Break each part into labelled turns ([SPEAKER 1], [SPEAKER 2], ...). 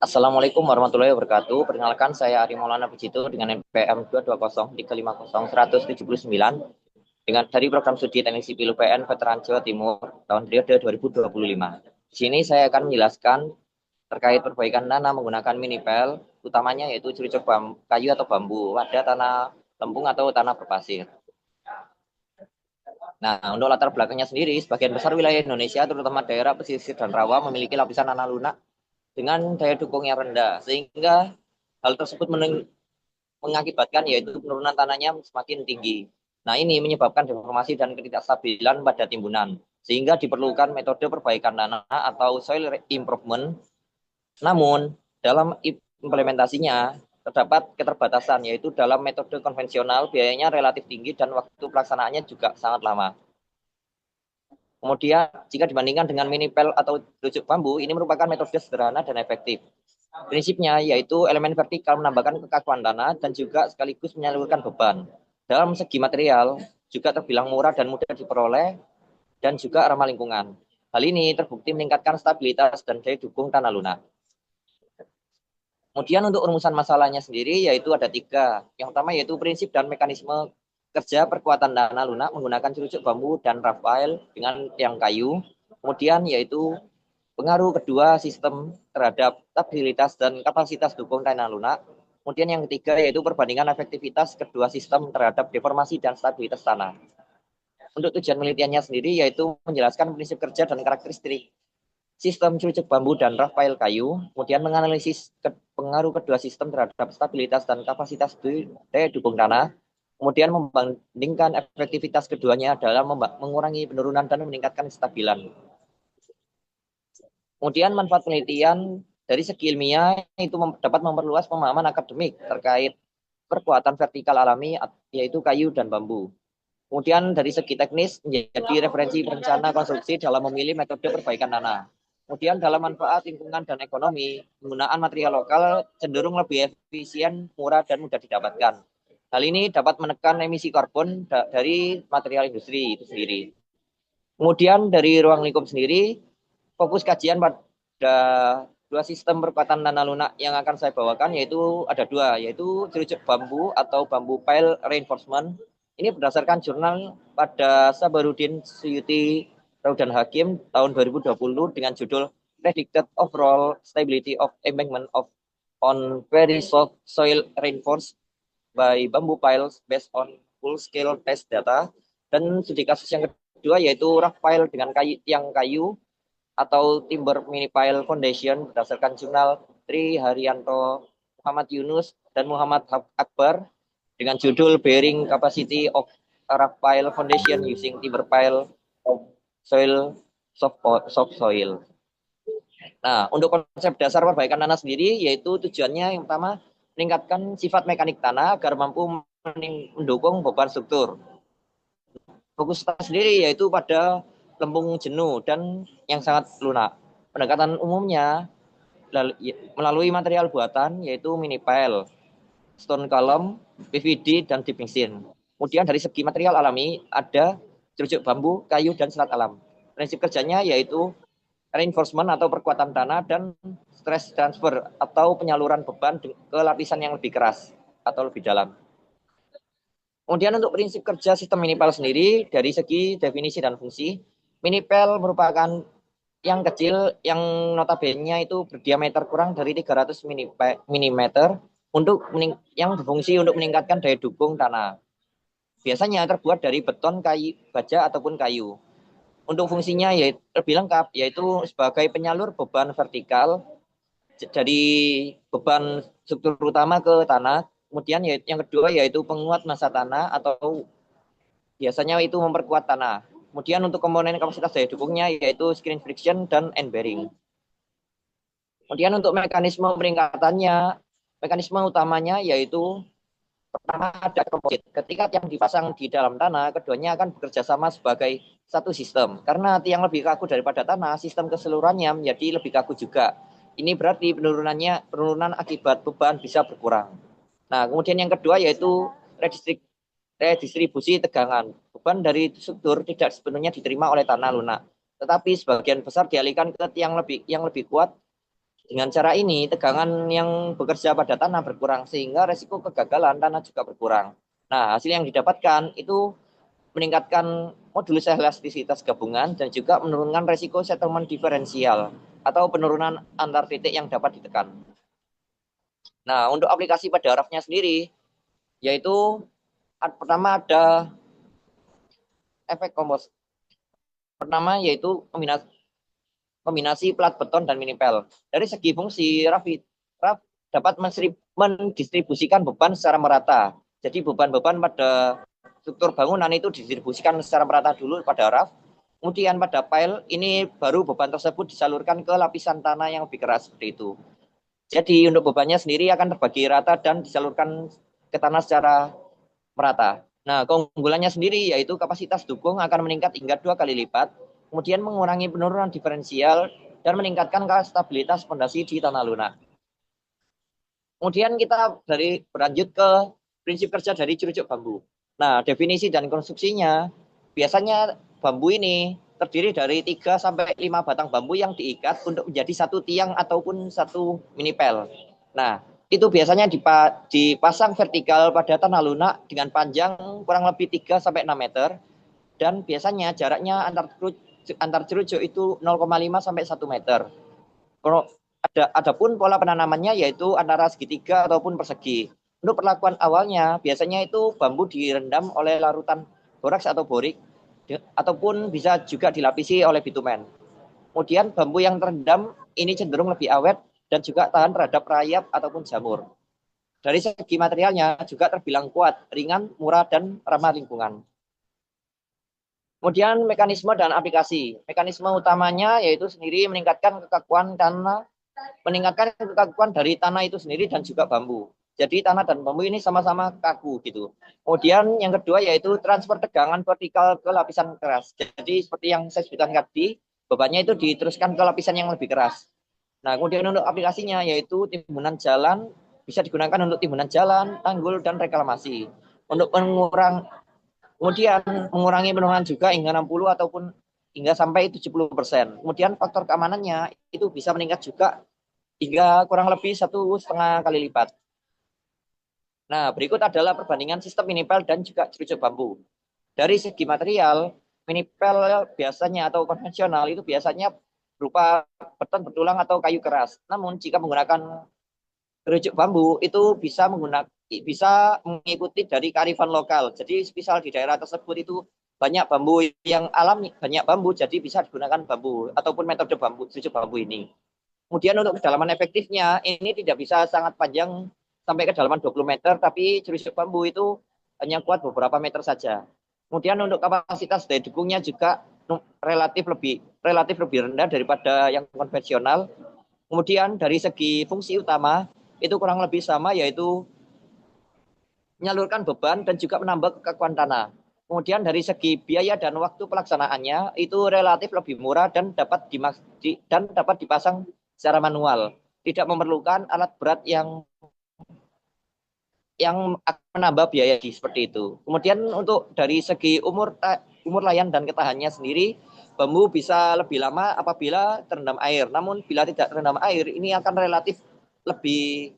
[SPEAKER 1] Assalamualaikum warahmatullahi wabarakatuh. Perkenalkan saya Ari Maulana Pujitu dengan NPM 220350179 dengan dari program studi Teknik Sipil UPN Veteran Jawa Timur tahun periode 2025. Di sini saya akan menjelaskan terkait perbaikan tanah menggunakan minipel, utamanya yaitu cerucuk kayu atau bambu pada tanah lempung atau tanah berpasir. Nah, untuk latar belakangnya sendiri, sebagian besar wilayah Indonesia, terutama daerah pesisir dan rawa, memiliki lapisan tanah lunak dengan daya dukung yang rendah, sehingga hal tersebut mengakibatkan yaitu penurunan tanahnya semakin tinggi. Nah, ini menyebabkan deformasi dan ketidakstabilan pada timbunan, sehingga diperlukan metode perbaikan tanah atau soil improvement. Namun, dalam implementasinya terdapat keterbatasan, yaitu dalam metode konvensional biayanya relatif tinggi dan waktu pelaksanaannya juga sangat lama. Kemudian, jika dibandingkan dengan minipel atau rujuk bambu, ini merupakan metode sederhana dan efektif. Prinsipnya yaitu elemen vertikal menambahkan kekakuan tanah dan juga sekaligus menyalurkan beban. Dalam segi material, juga terbilang murah dan mudah diperoleh dan juga ramah lingkungan. Hal ini terbukti meningkatkan stabilitas dan daya dukung tanah lunak. Kemudian untuk rumusan masalahnya sendiri yaitu ada tiga. Yang pertama yaitu prinsip dan mekanisme kerja perkuatan tanah lunak menggunakan cerucuk bambu dan rafael dengan tiang kayu. Kemudian yaitu pengaruh kedua sistem terhadap stabilitas dan kapasitas dukung tanah lunak. Kemudian yang ketiga yaitu perbandingan efektivitas kedua sistem terhadap deformasi dan stabilitas tanah. Untuk tujuan penelitiannya sendiri yaitu menjelaskan prinsip kerja dan karakteristik sistem cerucuk bambu dan rafael kayu, kemudian menganalisis pengaruh kedua sistem terhadap stabilitas dan kapasitas daya dukung tanah, kemudian membandingkan efektivitas keduanya dalam mengurangi penurunan dan meningkatkan kestabilan. Kemudian manfaat penelitian dari segi ilmiah itu dapat memperluas pemahaman akademik terkait perkuatan vertikal alami yaitu kayu dan bambu. Kemudian dari segi teknis menjadi referensi perencana konstruksi dalam memilih metode perbaikan tanah. Kemudian dalam manfaat lingkungan dan ekonomi, penggunaan material lokal cenderung lebih efisien, murah, dan mudah didapatkan. Hal ini dapat menekan emisi karbon dari material industri itu sendiri. Kemudian dari ruang lingkup sendiri, fokus kajian pada dua sistem perkuatan tanah lunak yang akan saya bawakan yaitu ada dua, yaitu cerucuk bambu atau bambu pile reinforcement. Ini berdasarkan jurnal pada Sabarudin Suyuti Raudan Hakim tahun 2020 dengan judul Predicted Overall Stability of Embankment of on Very Soft Soil Reinforced by Bamboo Piles based on full scale test data. Dan studi kasus yang kedua yaitu rough pile dengan tiang kayu atau Timber Mini Pile Foundation berdasarkan jurnal Tri Haryanto, Muhammad Yunus, dan Muhammad Akbar dengan judul Bearing Capacity of Rough Pile Foundation Using Timber Pile of Soil Soft Soil. Nah, untuk konsep dasar perbaikan tanah sendiri yaitu tujuannya yang pertama meningkatkan sifat mekanik tanah agar mampu mendukung beban struktur. Fokus sendiri yaitu pada lempung jenuh dan yang sangat lunak. Pendekatan umumnya melalui material buatan yaitu minipile, stone column, PVD, dan deep mixing. Kemudian dari segi material alami ada cerucuk bambu, kayu, dan serat alam. Prinsip kerjanya yaitu reinforcement atau perkuatan tanah dan stress transfer atau penyaluran beban ke lapisan yang lebih keras atau lebih dalam. Kemudian untuk prinsip kerja sistem minipel sendiri dari segi definisi dan fungsi, minipel merupakan yang kecil yang notabene itu berdiameter kurang dari 300 mm untuk yang berfungsi untuk meningkatkan daya dukung tanah. Biasanya terbuat dari beton, kayu, baja ataupun kayu. Untuk fungsinya yaitu lebih lengkap yaitu sebagai penyalur beban vertikal dari beban struktur utama ke tanah. Kemudian yang kedua yaitu penguat massa tanah atau biasanya itu memperkuat tanah. Kemudian untuk komponen kapasitas daya dukungnya yaitu screen friction dan end bearing. Kemudian untuk mekanisme peningkatannya, mekanisme utamanya yaitu pertama ada komposit. Ketika tiang dipasang di dalam tanah, keduanya akan bekerja sama sebagai satu sistem. Karena tiang lebih kaku daripada tanah, sistem keseluruhannya menjadi lebih kaku juga. Ini berarti penurunan akibat beban bisa berkurang. Nah, kemudian yang kedua yaitu redistribusi tegangan. Beban dari struktur tidak sepenuhnya diterima oleh tanah lunak, tetapi sebagian besar dialihkan ke tiang yang lebih kuat Dengan cara ini, tegangan yang bekerja pada tanah berkurang, sehingga resiko kegagalan tanah juga berkurang. Nah, hasil yang didapatkan itu meningkatkan modulus elastisitas gabungan dan juga menurunkan resiko settlement diferensial atau penurunan antar titik yang dapat ditekan. Nah, untuk aplikasi pada rafnya sendiri, yaitu pertama ada efek kompos. Pertama yaitu kombinasi plat beton dan minipel. Dari segi fungsi, raf dapat mendistribusikan beban secara merata. Jadi beban-beban pada struktur bangunan itu didistribusikan secara merata dulu pada raf. Kemudian pada pile ini baru beban tersebut disalurkan ke lapisan tanah yang lebih keras seperti itu. Jadi untuk bebannya sendiri akan terbagi rata dan disalurkan ke tanah secara merata. Nah, keunggulannya sendiri yaitu kapasitas dukung akan meningkat hingga 2 kali lipat, kemudian mengurangi penurunan diferensial dan meningkatkan stabilitas fondasi di tanah lunak. Kemudian kita berlanjut ke prinsip kerja dari cerucuk bambu. Nah, definisi dan konstruksinya biasanya bambu ini terdiri dari 3 sampai 5 batang bambu yang diikat untuk menjadi satu tiang ataupun satu minipel. Nah, itu biasanya dipasang vertikal pada tanah lunak dengan panjang kurang lebih 3 sampai 6 meter dan biasanya jaraknya antar cerucuk itu 0,5 sampai 1 meter. Adapun pola penanamannya yaitu antara segitiga ataupun persegi. Untuk perlakuan awalnya biasanya itu bambu direndam oleh larutan boraks atau borik ataupun bisa juga dilapisi oleh bitumen. Kemudian bambu yang terendam ini cenderung lebih awet dan juga tahan terhadap rayap ataupun jamur. Dari segi materialnya juga terbilang kuat, ringan, murah, dan ramah lingkungan. Kemudian mekanisme dan aplikasi. Mekanisme utamanya yaitu sendiri meningkatkan kekakuan dari tanah itu sendiri dan juga bambu. Jadi tanah dan bambu ini sama-sama kaku gitu. Kemudian yang kedua yaitu transfer tegangan vertikal ke lapisan keras. Jadi seperti yang saya sebutkan tadi, bebannya itu diteruskan ke lapisan yang lebih keras. Nah, kemudian untuk aplikasinya yaitu timbunan jalan, bisa digunakan untuk timbunan jalan, tanggul, dan reklamasi. Untuk kemudian mengurangi penurunan juga hingga 60 ataupun hingga sampai 70%. Kemudian faktor keamanannya itu bisa meningkat juga hingga kurang lebih 1,5 kali lipat. Nah, berikut adalah perbandingan sistem minipel dan juga cerucuk bambu. Dari segi material, minipel biasanya atau konvensional itu biasanya berupa beton bertulang atau kayu keras. Namun jika menggunakan cerucuk bambu itu bisa mengikuti dari kearifan lokal. Jadi misal di daerah tersebut itu banyak bambu yang alami, banyak bambu, jadi bisa digunakan bambu ataupun metode bambu cerucuk bambu ini. Kemudian untuk kedalaman efektifnya ini tidak bisa sangat panjang sampai kedalaman 20 meter, tapi cerucuk bambu itu hanya kuat beberapa meter saja. Kemudian untuk kapasitas daya dukungnya juga relatif lebih rendah daripada yang konvensional. Kemudian dari segi fungsi utama itu kurang lebih sama, yaitu menyalurkan beban dan juga menambah kekakuan tanah. Kemudian dari segi biaya dan waktu pelaksanaannya itu relatif lebih murah dan dapat dipasang secara manual. Tidak memerlukan alat berat yang akan menambah biaya seperti itu. Kemudian untuk dari segi umur layan dan ketahanannya sendiri, bambu bisa lebih lama apabila terendam air. Namun bila tidak terendam air, ini akan relatif lebih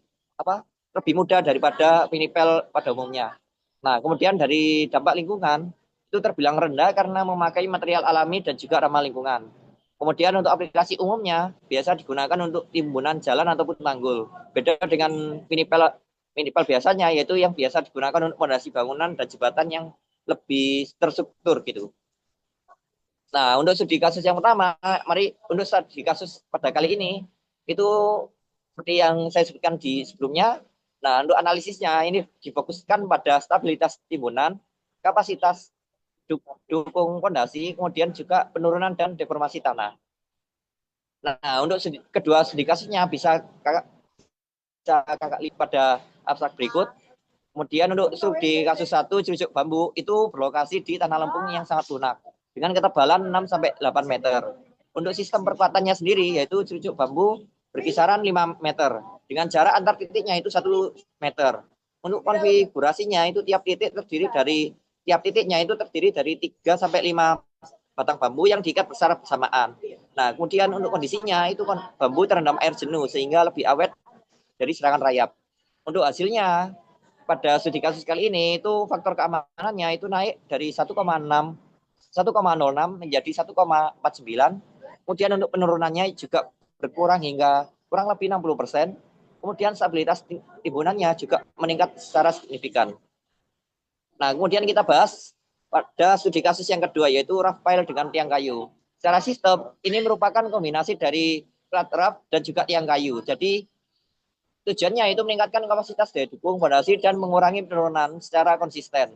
[SPEAKER 1] lebih mudah daripada minipel pada umumnya. Nah, kemudian dari dampak lingkungan itu terbilang rendah karena memakai material alami dan juga ramah lingkungan. Kemudian untuk aplikasi umumnya biasa digunakan untuk timbunan jalan ataupun tanggul. Beda dengan minipel biasanya, yaitu yang biasa digunakan untuk fondasi bangunan dan jembatan yang lebih terstruktur gitu. Nah, untuk studi kasus yang pertama, untuk studi kasus pada kali ini itu seperti yang saya sebutkan di sebelumnya. Nah, untuk analisisnya ini difokuskan pada stabilitas timbunan, kapasitas dukung fondasi, kemudian juga penurunan dan deformasi tanah. Nah, untuk kedua studi kasusnya bisa kakak lihat pada abstrak berikut. Kemudian untuk studi kasus 1 cerucuk bambu itu berlokasi di tanah lempung yang sangat lunak dengan ketebalan 6 sampai 8 meter. Untuk sistem perkuatannya sendiri yaitu cerucuk bambu berkisaran 5 meter dengan jarak antar titiknya itu 1 meter. Untuk konfigurasinya itu tiap titiknya itu terdiri dari 3 sampai 5 batang bambu yang diikat secara bersamaan. Nah, kemudian untuk kondisinya itu kan bambu terendam air jenuh sehingga lebih awet dari serangan rayap. Untuk hasilnya pada studi kasus kali ini itu faktor keamanannya itu naik dari 1,06 menjadi 1,49. Kemudian untuk penurunannya juga berkurang hingga kurang lebih 60%. Kemudian stabilitas timbunannya juga meningkat secara signifikan. Nah, kemudian kita bahas pada studi kasus yang kedua, yaitu rough pile dengan tiang kayu. Secara sistem, ini merupakan kombinasi dari flat rough dan juga tiang kayu. Jadi, tujuannya itu meningkatkan kapasitas daya dukung fondasi dan mengurangi penurunan secara konsisten.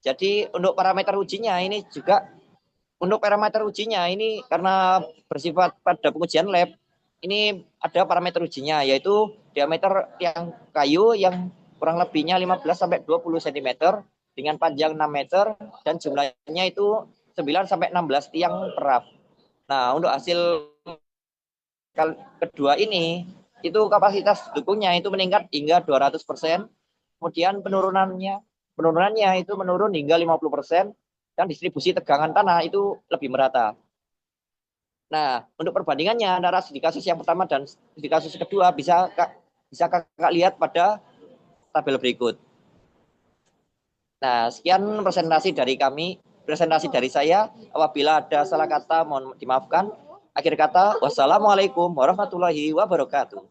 [SPEAKER 1] Jadi, untuk parameter ujinya ini juga, untuk parameter ujinya ini karena bersifat pada pengujian lab, ini ada parameter ujinya, yaitu diameter tiang kayu yang kurang lebihnya 15 sampai 20 cm dengan panjang 6 meter dan jumlahnya itu 9 sampai 16 tiang peraf. Nah, untuk hasil kedua ini itu kapasitas dukungnya itu meningkat hingga 200%. Kemudian penurunannya itu menurun hingga 50% dan distribusi tegangan tanah itu lebih merata. Nah, untuk perbandingannya antara studi kasus yang pertama dan studi kasus kedua bisa kakak lihat pada tabel berikut. Nah, sekian presentasi dari saya. Apabila ada salah kata, mohon dimaafkan. Akhir kata, wassalamualaikum warahmatullahi wabarakatuh.